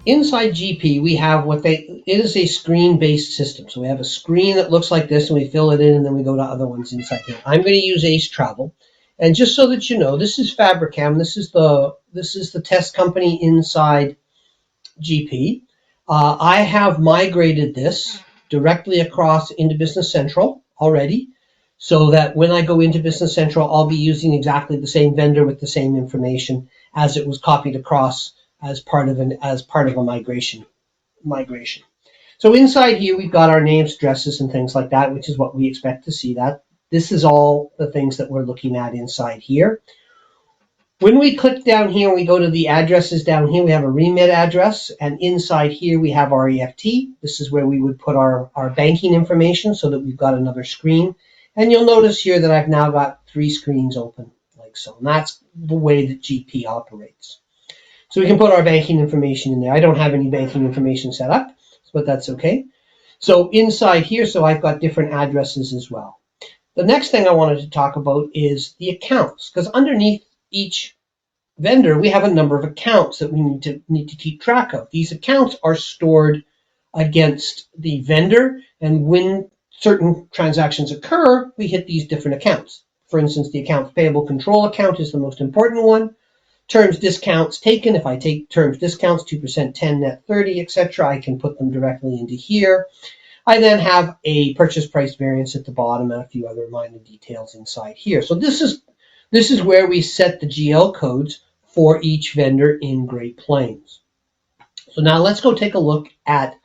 inside GP, we have it is a screen-based system. So we have a screen that looks like this, and we fill it in, and then we go to other ones inside here. I'm going to use Ace Travel. And just so that you know, this is Fabricam. This is the test company inside GP. I have migrated this directly across into Business Central already, so that when I go into Business Central, I'll be using exactly the same vendor with the same information as it was copied across as part of a migration. So inside here, we've got our names, addresses, and things like that, which is what we expect to see. That this is all the things that we're looking at inside here. When we click down here, we go to the addresses down here. We have a remit address, and inside here we have our EFT. This is where we would put our banking information so that we've got another screen. And you'll notice here that I've now got 3 screens open, like so. And that's the way that GP operates. So we can put our banking information in there. I don't have any banking information set up, but that's okay. So inside here, so I've got different addresses as well. The next thing I wanted to talk about is the accounts, because underneath each vendor, we have a number of accounts that we need to keep track of. These accounts are stored against the vendor, and when certain transactions occur, we hit these different accounts. For instance, the accounts payable control account is the most important one. Terms discounts taken, if I take terms discounts, 2%, 10, net 30, etc., I can put them directly into here. I then have a purchase price variance at the bottom and a few other minor details inside here. So this is where we set the GL codes for each vendor in Great Plains. So now let's go take a look at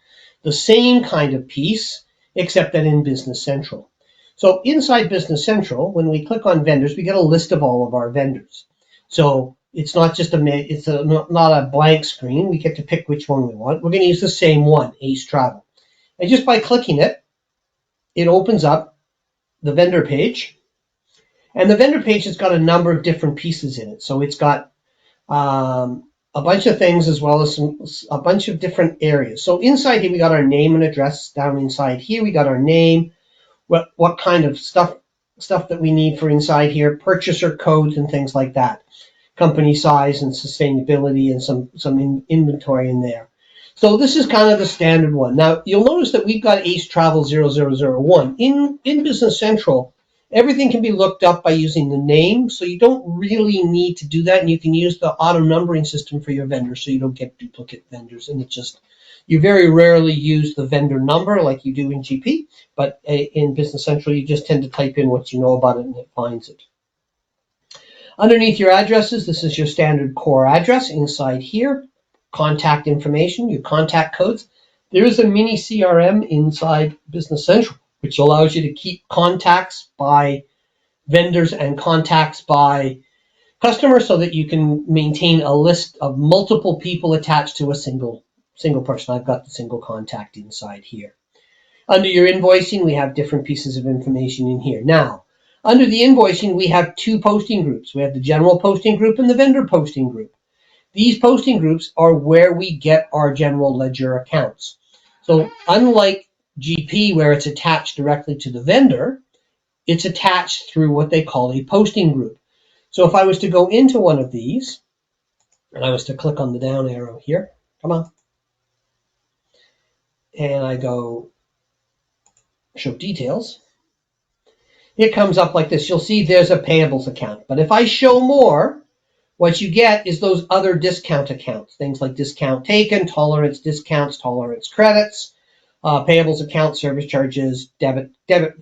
the same kind of piece, except that in Business Central. So inside Business Central, when we click on vendors, we get a list of all of our vendors. So it's not just not a blank screen. We get to pick which one we want. We're going to use the same one, Ace Travel. And just by clicking it, it opens up the vendor page. And the vendor page has got a number of different pieces in it. So it's got a bunch of things as well as a bunch of different areas. So inside here, we got our name and address. Down inside here, we got our name, what kind of stuff that we need for inside here, purchaser codes and things like that, company size and sustainability, and some inventory in there. So this is kind of the standard one. Now, you'll notice that we've got Ace Travel 0001. In Business Central, everything can be looked up by using the name, so you don't really need to do that, and you can use the auto numbering system for your vendors so you don't get duplicate vendors. And you very rarely use the vendor number like you do in GP, but in Business Central, you just tend to type in what you know about it and it finds it. Underneath your addresses, this is your standard core address. Inside here, contact information, your contact codes. There is a mini CRM inside Business Central, which allows you to keep contacts by vendors and contacts by customers so that you can maintain a list of multiple people attached to a single person. I've got the single contact inside here. Under your invoicing, we have different pieces of information in here. Now, under the invoicing, we have 2 posting groups. We have the general posting group and the vendor posting group. These posting groups are where we get our general ledger accounts. So unlike GP, where it's attached directly to the vendor, it's attached through what they call a posting group. So if I was to go into one of these, and I was to click on the down arrow here, come on, and I go show details, it comes up like this. You'll see there's a payables account. But if I show more, what you get is those other discount accounts, things like discount taken, tolerance discounts, tolerance credits, payables account, service charges, debit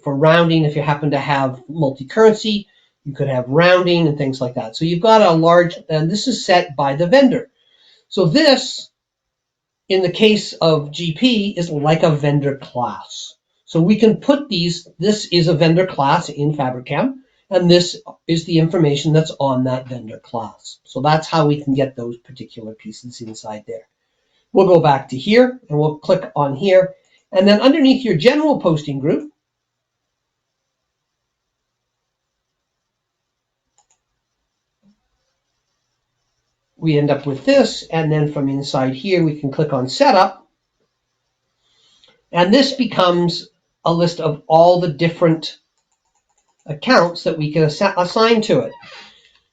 for rounding. If you happen to have multi-currency, you could have rounding and things like that. So you've got a large, and this is set by the vendor. So this, in the case of GP, is like a vendor class. So we can put these, this is a vendor class in Fabricam, and this is the information that's on that vendor class. So that's how we can get those particular pieces inside there. We'll go back to here, and we'll click on here. And then underneath your general posting group, we end up with this. And then from inside here, we can click on Setup. And this becomes a list of all the different accounts that we can assign to it.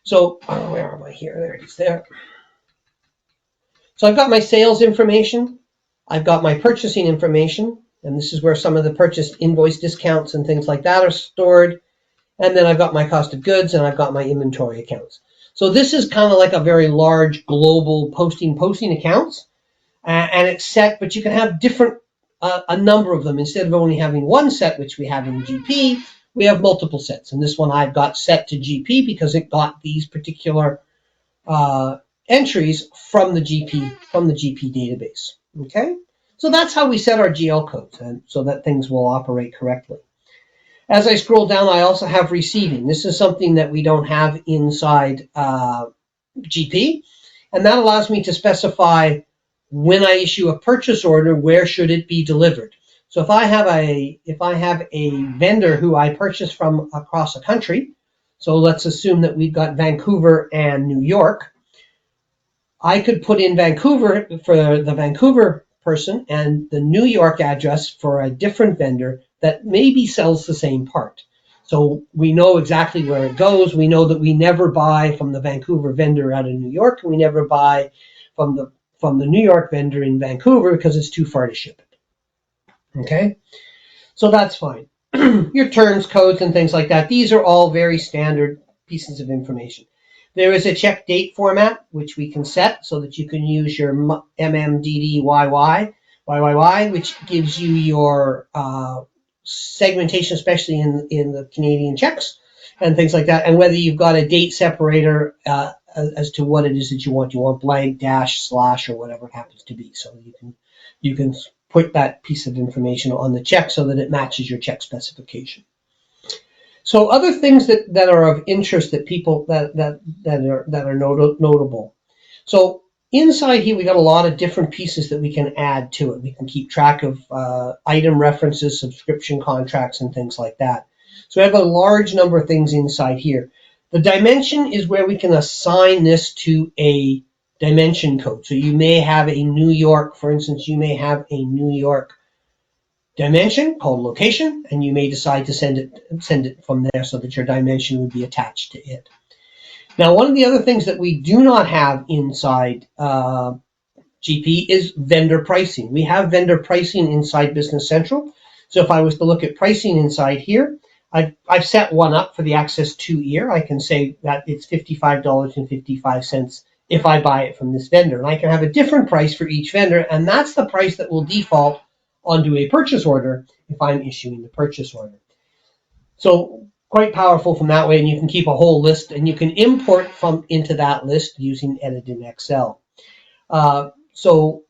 So where am I here? There it is there. So I've got my sales information, I've got my purchasing information, and this is where some of the purchased invoice discounts and things like that are stored. And then I've got my cost of goods and I've got my inventory accounts. So this is kind of like a very large global posting accounts, and it's set, but you can have different, a number of them. Instead of only having one set, which we have in GP, we have multiple sets. And this one I've got set to GP because it got these particular entries from the GP database. Okay, so that's how we set our GL codes, and so that things will operate correctly. As I scroll down, I also have receiving. This is something that we don't have inside GP, and that allows me to specify when I issue a purchase order, where should it be delivered. So if I have a vendor who I purchase from across a country, so let's assume that we've got Vancouver and New York, I could put in Vancouver for the Vancouver person and the New York address for a different vendor that maybe sells the same part. So we know exactly where it goes. We know that we never buy from the Vancouver vendor out of New York. We never buy from the New York vendor in Vancouver because it's too far to ship it. Okay, so that's fine. Your terms, codes, and things like that, these are all very standard pieces of information. There is a check date format, which we can set so that you can use your MMDDYY, which gives you your segmentation, especially in the Canadian checks and things like that, and whether you've got a date separator as to what it is that you want. You want blank, dash, slash, or whatever it happens to be. So you can put that piece of information on the check so that it matches your check specification. So other things that are of interest that people that are notable. So inside here we got a lot of different pieces that we can add to it. We can keep track of item references, subscription contracts, and things like that. So we have a large number of things inside here. The dimension is where we can assign this to a dimension code. So you may have a New York, for instance, you may have a New York dimension called location, and you may decide to send it from there so that your dimension would be attached to it. Now, one of the other things that we do not have inside GP is vendor pricing. We have vendor pricing inside Business Central. So if I was to look at pricing inside here, I've set one up for the Access 2 year. I can say that it's $55.55 if I buy it from this vendor. And I can have a different price for each vendor, and that's the price that will default onto a purchase order if I'm issuing the purchase order. So quite powerful from that way, and you can keep a whole list, and you can import from into that list using Edit in Excel. So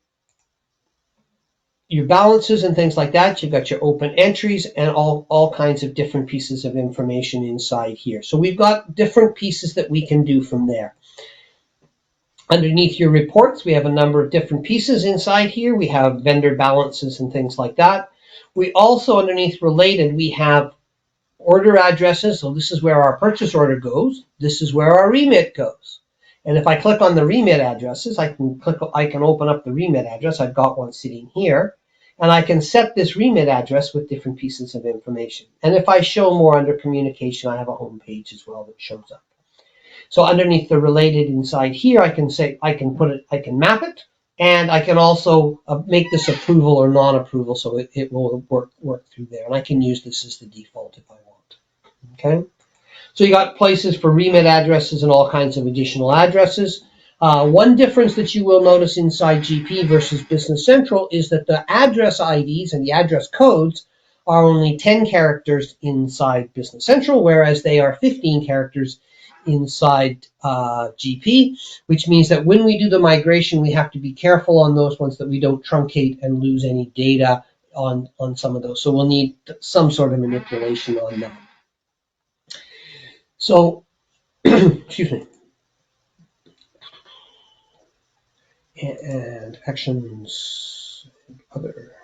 your balances and things like that, you've got your open entries and all kinds of different pieces of information inside here. So we've got different pieces that we can do from there. Underneath your reports, we have a number of different pieces inside here. We have vendor balances and things like that. We also, underneath related, we have order addresses. So this is where our purchase order goes. This is where our remit goes. And if I click on the remit addresses, I can open up the remit address. I've got one sitting here. And I can set this remit address with different pieces of information. And if I show more under communication, I have a home page as well that shows up. So underneath the related inside here, I can map it, and I can also make this approval or non-approval, so it will work through there. And I can use this as the default if I want. Okay. So you got places for remit addresses and all kinds of additional addresses. One difference that you will notice inside GP versus Business Central is that the address IDs and the address codes are only 10 characters inside Business Central, whereas they are 15 characters inside GP, which means that when we do the migration, we have to be careful on those ones that we don't truncate and lose any data on some of those. So we'll need some sort of manipulation on that. So, excuse me. And actions, other,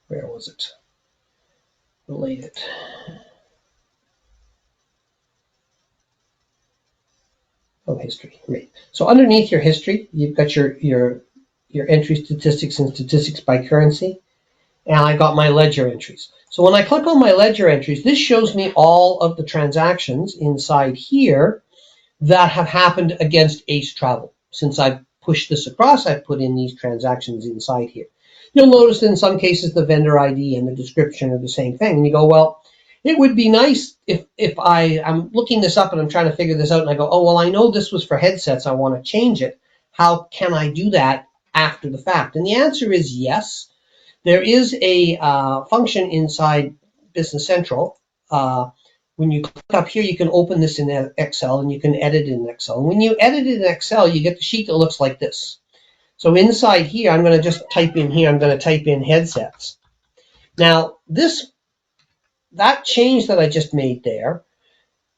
where was it? Related. Oh, history, great. So underneath your history, you've got your entry statistics and statistics by currency, and I got my ledger entries. So when I click on my ledger entries, this shows me all of the transactions inside here that have happened against Ace Travel since I've pushed this across, I've put in these transactions inside here. You'll notice that in some cases the vendor ID and the description are the same thing. And you go, well, it would be nice if I'm looking this up and I'm trying to figure this out and I go, oh, well, I know this was for headsets. I want to change it. How can I do that after the fact? And the answer is yes. There is a function inside Business Central. When you click up here, you can open this in Excel and you can edit it in Excel. And when you edit it in Excel, you get the sheet that looks like this. So inside here, I'm going to just type in here, I'm going to type in headsets. Now, that change that I just made there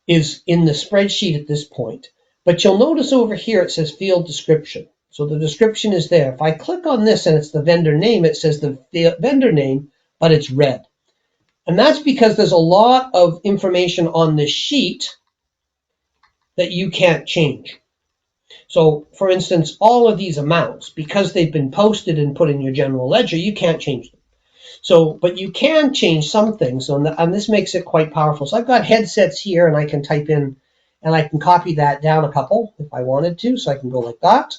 is in the spreadsheet at this point. But you'll notice over here it says field description. So the description is there. If I click on this and it's the vendor name, it says the vendor name, but it's red. And that's because there's a lot of information on this sheet that you can't change. So, for instance, all of these amounts, because they've been posted and put in your general ledger, you can't change them. So, but you can change some things, and this makes it quite powerful. So I've got headsets here, and I can type in, and I can copy that down a couple if I wanted to, so I can go like that.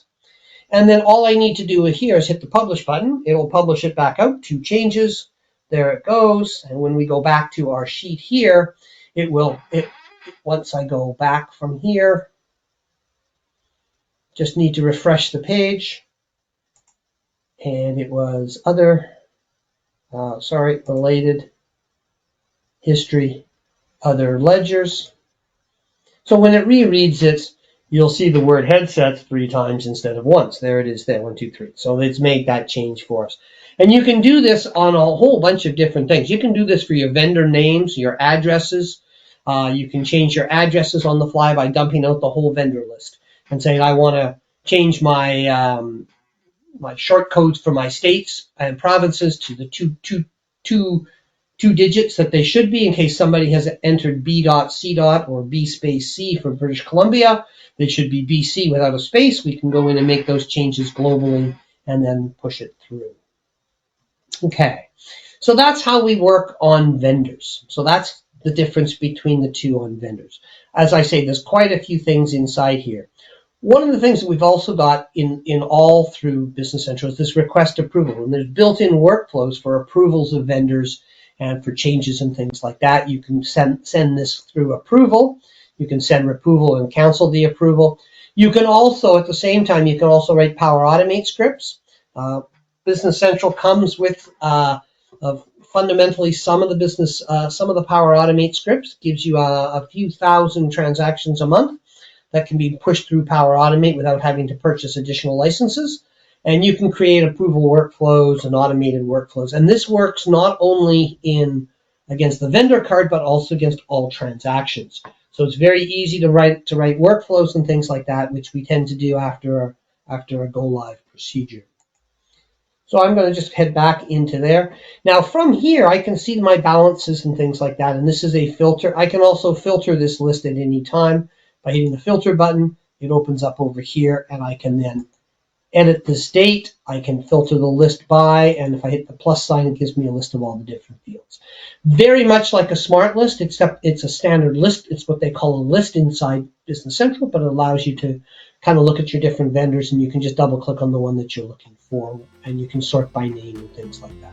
And then all I need to do here is hit the publish button. It will publish it back out, 2 changes. There it goes. And when we go back to our sheet here, once I go back from here, just need to refresh the page. And it was related, history, other ledgers. So when it rereads it, you'll see the word headsets 3 times instead of once. There it is there, 1, 2, 3. So it's made that change for us. And you can do this on a whole bunch of different things. You can do this for your vendor names, your addresses. You can change your addresses on the fly by dumping out the whole vendor list and saying, I want to change my my short codes for my states and provinces to the two digits that they should be in case somebody has entered B.C. or B-C for British Columbia. They should be BC without a space. We can go in and make those changes globally and then push it through. Okay, so that's how we work on vendors. So that's the difference between the two on vendors. As I say, there's quite a few things inside here. One of the things that we've also got in all through Business Central is this request approval. And there's built-in workflows for approvals of vendors and for changes and things like that. You can send this through approval. You can send approval and cancel the approval. You can also, at the same time, you can also write Power Automate scripts. Business Central comes with fundamentally some of the Power Automate scripts. Gives you a few thousand transactions a month that can be pushed through Power Automate without having to purchase additional licenses. And you can create approval workflows and automated workflows. And this works not only against the vendor card, but also against all transactions. So it's very easy to write workflows and things like that, which we tend to do after a go live procedure. So I'm going to just head back into there. Now from here, I can see my balances and things like that. And this is a filter. I can also filter this list at any time by hitting the filter button. It opens up over here, and I can then edit this date. I can filter the list by, and if I hit the plus sign, it gives me a list of all the different fields. Very much like a smart list, except it's a standard list. It's what they call a list inside Business Central, but it allows you to kind of look at your different vendors, and you can just double click on the one that you're looking for, and you can sort by name and things like that.